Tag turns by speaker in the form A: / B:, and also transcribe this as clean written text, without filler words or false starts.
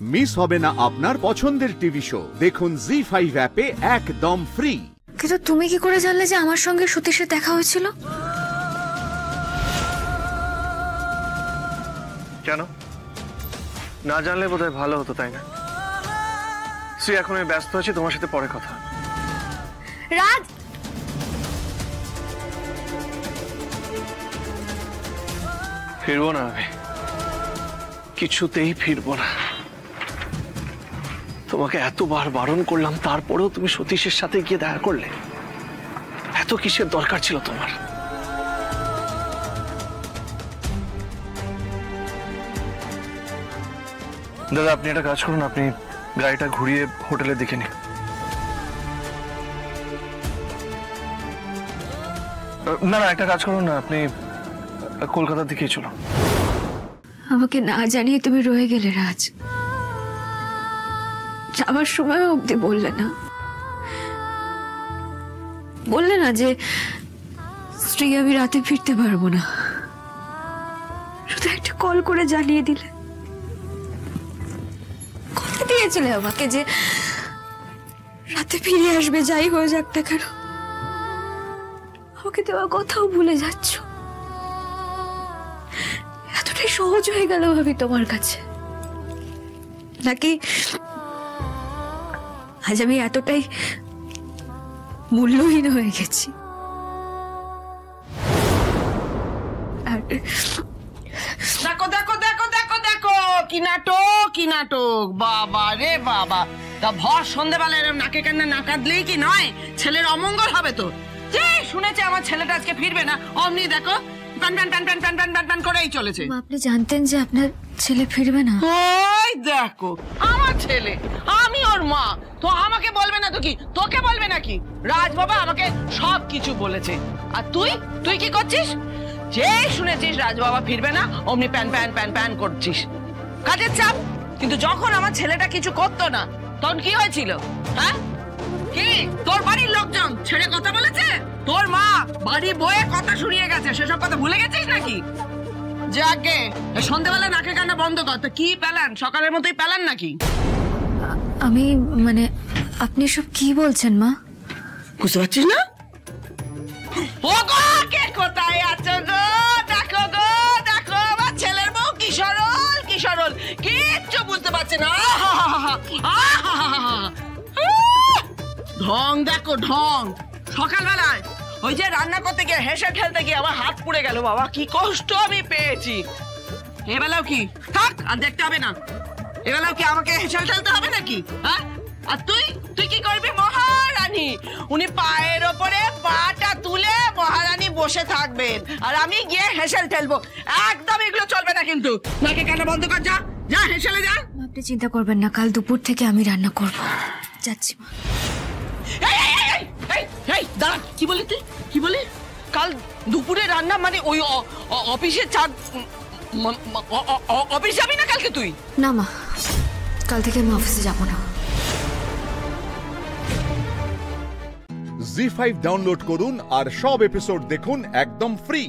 A: Miss হবে না আপনার পছন্দের টিভি শো। দেখুন জি5 অ্যাপে একদম ফ্রি।
B: কিন্তু তুমি কি করে জানলে যে আমার সঙ্গে সতীশের দেখা হয়েছিল?
C: কেন না জানলে বোধহয় ভালো হতো, তাই না? শ্রী, এখন আমি ব্যস্ত আছি, তোমার সাথে পরে কথা।
B: রাজ,
C: ফিরবো না আমি, কিছুতেই ফিরবো না। তোমাকে এতবার বারণ করলাম, তারপরেও তুমি সতীশের সাথে গিয়ে দেখা করলে। এত কিসের দরকার ছিল তোমার? দাদা, আপনি একটা কাজ করুন, আপনি গাড়িটা ঘুরিয়ে হোটেলে দেখে নিন। না না, একটা কাজ করুন না, আপনি কলকাতার দিকেই চলুন।
B: আমাকে না জানিয়ে তুমি রয়ে গেলে রাজ। যাওয়ার সময় অবধি বললে না যে স্ত্রী আমি রাতে ফিরতে পারবো না। শুধু একটা কল করে জানিয়ে দিলে, কথা দিয়েছিলে আমাকে যে রাতে ফিরে আসবে, যাই হয়ে যাক না কেন। আমাকে দেওয়া কথাও ভুলে যাচ্ছ। এতটাই সহজ হয়ে গেল ভাবি তোমার কাছে, নাকি আজ আমি এতটাই মূল্যহীন হয়ে গেছি?
D: দেখো দেখো দেখো দেখো দেখো, কি নাটক বাবা রে বাবা। তা ভর সন্ধ্যেবেলা এরকম নাকে কান্না না কাঁদলেই কি নয়, ছেলের অমঙ্গল হবে তো। যে শুনেছে আমার ছেলেটা আজকে ফিরবে না, অমনি দেখো pan pan pan pan pan pan pan pan করেই চলেছে।
B: আপনি জানতেন যে আপনার ছেলে ফিরবে না?
D: ওই দেখো আমার ছেলে, আমি ওর মা, তো আমাকে বলবে না তো কি, তোকে বলবে নাকি? রাজ বাবা আমাকে সব কিছু বলেছে। আর তুই কি করছিস? যে শুনেছিস রাজ বাবা ফিরবে না, অমনি প্যান প্যান প্যান প্যান করছিস, কাজের চাপ। কিন্তু যখন আমার ছেলেটা কিছু করতো না, তখন কি হয়েছিল? হ্যাঁ, কি তোর বাড়ির লোকজন ছেড়ে কথা বলেছে? তোর মা বাড়ি বয়ে কথা শুনিয়ে গেছে, সেসব কথা ভুলে গেছিস নাকি? যাকে সন্ধ্যেবেলা নাকে কান্না বন্ধ কর। তো কি প্যালান, সকালের মতোই প্যালান নাকি?
B: আমি মানে আপনি সব কি বলছেন মা?
D: বুঝতে পারছিস না? ও গো, কে কোথায় আছো গো? দেখো গো দেখো, আমার ছেলের বউ কি সরল, কিচ্ছু বুঝতে পারছে না। ঢং দেখো ঢং। সকালবেলায় ওই যে রান্না করতে গিয়ে হেসে ঠেলতে গিয়ে আমার হাত পুড়ে গেল। বাবা কি কষ্ট আমি পেয়েছি। এবেলাও কি থাক, আর দেখতে হবে না। এবেলাও কি আমাকে হেসে ঠেলতে হবে নাকি? হ্যাঁ, আর তুই কি করবি? মহারানী, উনি পায়ের ওপরে পাটা তুলে মহারানী বসে থাকবেন, আর আমি গিয়ে হেসেল ঠেলবো। একদম এগুলো চলবে না কিন্তু। নাকে কান্না বন্ধ কর, যা হেসেলে যা।
B: আপনি চিন্তা করবেন না, কাল দুপুর থেকে আমি রান্না করব। যাচ্ছি মা।
D: এই দাঁড়া, কি বলি তুই? কি বলি? কাল দুপুরে রান্না মানে ওই অফিসে চা, অফিস যাবি না কালকে তুই?
B: না মা, কাল থেকে আমি অফিসে যাব না।
A: জি5 ডাউনলোড করুন আর সব এপিসোড দেখুন একদম ফ্রি।